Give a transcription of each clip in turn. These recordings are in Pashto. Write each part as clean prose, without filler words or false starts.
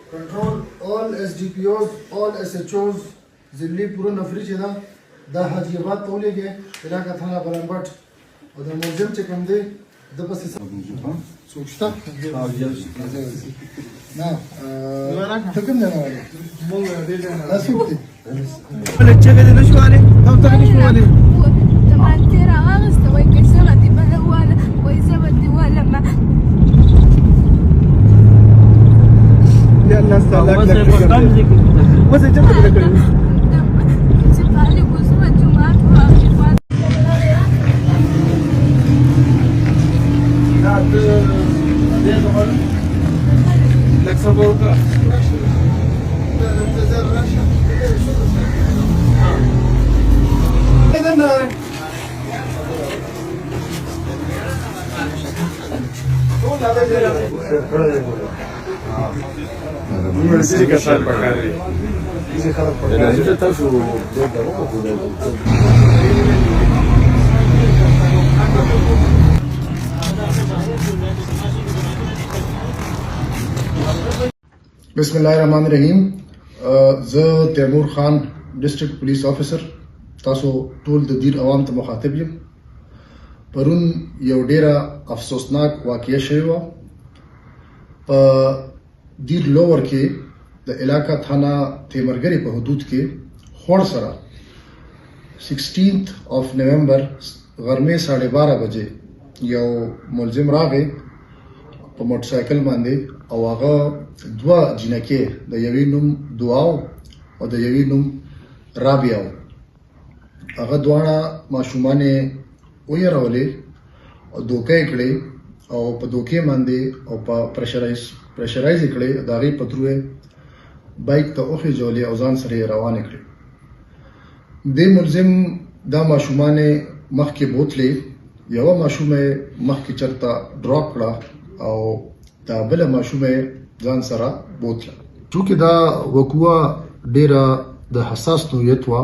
Control all SDPOs, all SHOs, ضمنی پورا نفری چې دا حاجیاباد ته ولېږئ علاقه تھانه بلنبټ او د ملزم چې کوم دی د پسې څوک شته نه ته کوم ځای نه وایې دا څوک دی چغې دې نه شو والی او ته نه شو والی تمانتي راغسته وایي که څه غدې بله واله وایي زه به دې والمه یا الله ستا لاک لاک وسې چېرته دې کړې چې خالي کوڅه جومات واخلي لك صبوك بسم الله الرحمن الرحیم. زه تیمور خان ډسټریکټ پولیس افیسر تاسو ټول د دیر عوام ته مخاطب یم. پرون یو ډیره افسوسناک واقعه شوې وه په دیر لوور کې د علاقه تھانه تیمرګرې په حدود کې خوړ سره 16 نومبر غرمې 12:30 بجې یو ملزم راغی په موټر سایکل باندې او هغه دوه جنکې د یوې نوم دعاو او د یوې نوم رابعه و. هغه دواړه ماشومانې ویرولې او دوکه یې کړې او په دوکې باندې او په پریشرایز یې کړې د هغې په ترو یې بایک ته وخېژولې او ځان سره یې روانې کړې. دې ملزم دا ماشومانې مخکې بوتلې، یوه ماشومه یې مخکې چېرته ډراپ کړه او دا بله ماشومه یې ځان سره بوتله. چونکې دا وقوعه ډیره د حساس نوعیت وه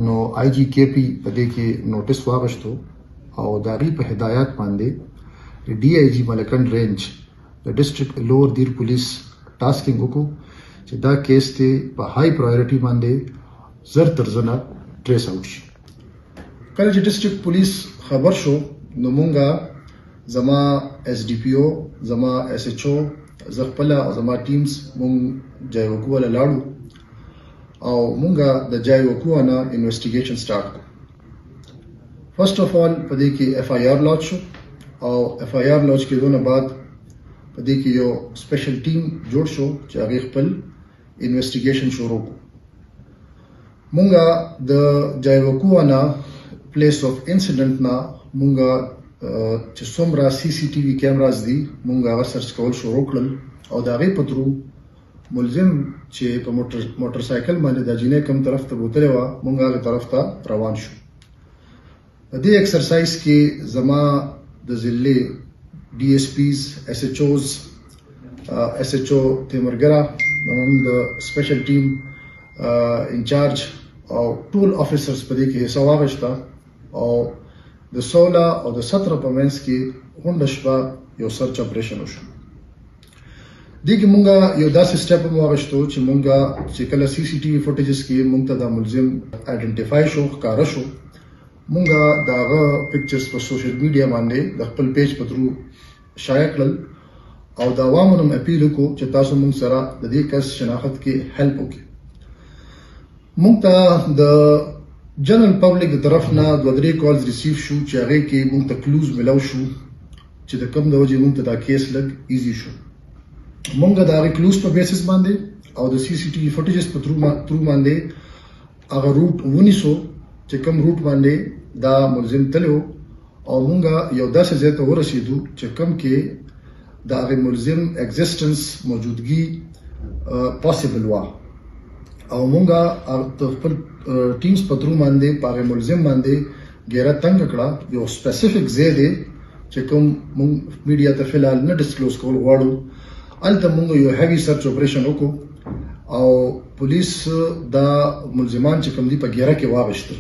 نو آی جی کے پی په دې کې نوټس واغشتو او د هغې په هدایت باندې ډي آی جي ملکنډ رینج د ډسټریکټ لوور دیر پولیس ټاسکینګ وکړو چې دا کیس ته په های پرایورټي باندې زر تر زنه ټریس آوټ شي. کله چې ډسټریکټ پولیس خبر شو نو مونږه زما اس ډي پی او زما اس ایچ او زه خپله او زما ټیمز مونږ جای وقوع له لاړو او مونږه د جای وقوع نه انویسټیګیشن سټارټ کړو. فرسٹ آف آل په دې کې اف آی آر لانچ شو او اف آی آر لانچ کېدو نه بعد په دې کې یو سپیشل ټیم جوړ شو چې هغې خپل انویسټیګیشن شروع کړو. مونږه د جای وقوع نه پلیس آف انسیډنټ نه مونږه چې څومره سی سی ټي وي کیمراز دي مونږ هغه سرچ کول شروع کړل او د هغې په ترو ملزم چې په موټر سایکل باندې دا جینۍ کوم طرف ته بوتلې وه مونږ هغې طرف ته روان شو. په دې ایکسرسایز کې زما د ضلعې ډي ایس پیز ایس ایچ اوز ایس ایچ او تیمرګره زموږ د سپیشل ټیم انچارج او ټول افیسرز په دې کې حصه واخیسته او د 16 او د 17 په منځ کې غونډه شوه یو سرچ اپریشن وشو. دې کې مونږه یو داسې سټیپ هم واخیستو چې مونږه چې کله سی سی ټي وي فوټیجز کې مونږ ته دا ملزم آیډنټیفای شو ښکاره شو مونږه د هغه پکچرز په سوشل میډیا باندې د خپل پیج په ترو شایع کړل او د عوامو نه اپیل وکړو چې تاسو مونږ سره د دې کس شناخت کې هیلپ وکړي. مونږ ته د جنرال پبلک د طرف نه 2-3 کالز ریسیو شو چې هغې کې مونږ ته کلوز ملو شو چې د کوم د وجې مونږ ته دا کیس لږ ایزي شو. مونږ د هغې کلوز په بیسس باندې او د سی سی ټي وي فوټیجز په ترو باندې هغه روټ ونیسو چې کوم روټ باندې دا ملزم تللی و او مونږ یو داسې ځای ته ورسېدو چې کوم کې د هغې ملزم اګزسټنس موجودګي پاسبل وه او مونږه خپل ټیمز پترو باندې پاره ملزم باندې ګیره تنگ کړه یو سپیسیفیک ځای دی چې کوم مونږ میډیا ته فلحال نه ډسکلوز کول غواړو الته مونږ یو هیوی سرچ اپریشن وکړو او پولیس دا ملزمان چې کوم دي په ګیره کې واغشتل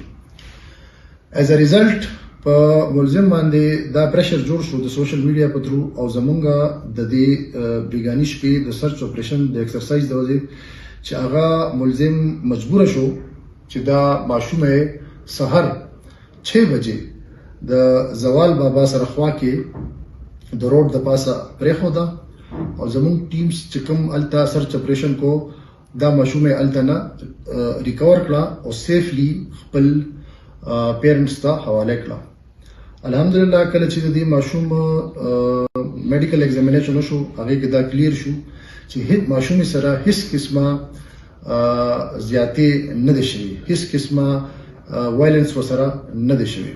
as a result په ملزم باندې دا پریشر جوړ شو د سوشل میډیا په ترو او زمونږه د دې بیګانی شپې د سرچ اپریشن د ایکسرسایز د وجې چې هغه ملزم مجبور شو چې دا ماشومه سحر 6 بجې د زوال بابا سره خوا کې د روډ د پاسه پرېښوده او زمونږ ټیمز چې کوم الته سرچ اپریشن کو دا ماشومه الته نه ریکور کړه او سیفلی خپل پیرنټس ته حواله کړه الحمدلله کله چې د دې ماشوم میډیکل ایگزامینیشن وشو هغه کې دا کلیر شو چې هیڅ ماشوم سره هیڅ قسمه زیاتې نه دي شوي هیڅ قسمه وایلنس وسره نه دي شوي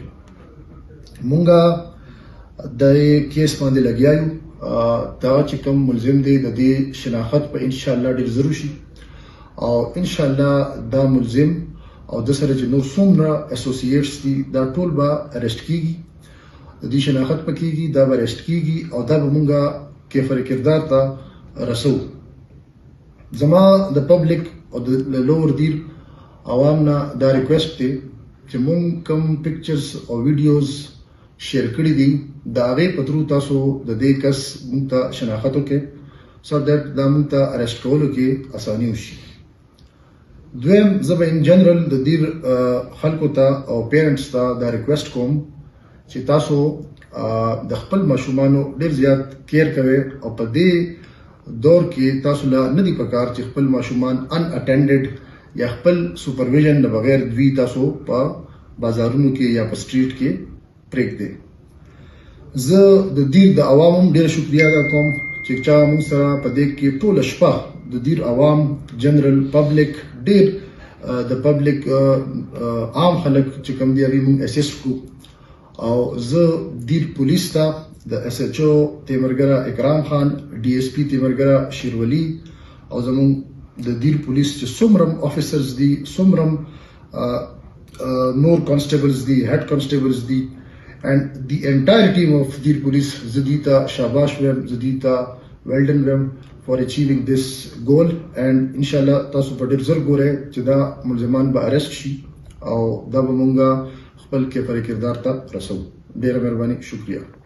مونږه د کیس باندې لګیایو دا چې کوم ملزم دی د دې شناخت په ان شاء الله ډیر ضروري شي او ان شاء الله دا ملزم او د سره چې نور څومره اسوسییټس دي دا ټول به اریسټ کیږي د دې شناخت پکېږي دا به اریسټ کیږي او دا به مونږه کیفر کردار ته رسو زما د پبلک او د لوور دیر عوام نه دا ریکویسټ دی چې مونږ کوم پکچرز او ویډیوز شیر کړي دي دا هغه په ترو تاسو د دې کس مونږ ته شناخت وکړي سو دیٹ دا مونږ ته اریسټ کولو کې اساني وشي دویم زبا ان جنرال د دې خلکو ته او پیرنټس ته دا ریکویسټ کوم چې تاسو د خپل ماشومانو ډیر زیات کیر کوئ او په دې دور کې تاسو لا نه دی پکار چې خپل ماشومان ان اټینډډ یا خپل سپرویژن نه بغیر دوی تاسو په بازارونو کې یا په سټریټ کې پرېږدئ زه د دې د عوامو ډیر شکریا ادا کوم چې چا موږ سره په دې کې ټول شپه د دې عوام جنرال پبلک ډیر د پبلک عام خلک چې کوم دی موږ اسیس کو او زه دیر پولیس ته د اس ایچ او تیمرګرا اکرام خان ډي اس پی تیمرګرا شیرولی او زمون د دیر پولیس چې څومره افیسرز دي څومره نور کانسټیبلز دي هډ کانسټیبلز دي and the entire team of Dir Police Zadita Shabash Wem Zadita Weldon Wem for achieving this goal and inshallah tasu په ډیر زر ګوره چې دا ملزمان به ارست شي او دا به مونږه خپل کې پر کردار ته رسو ډیره مهرباني شکریہ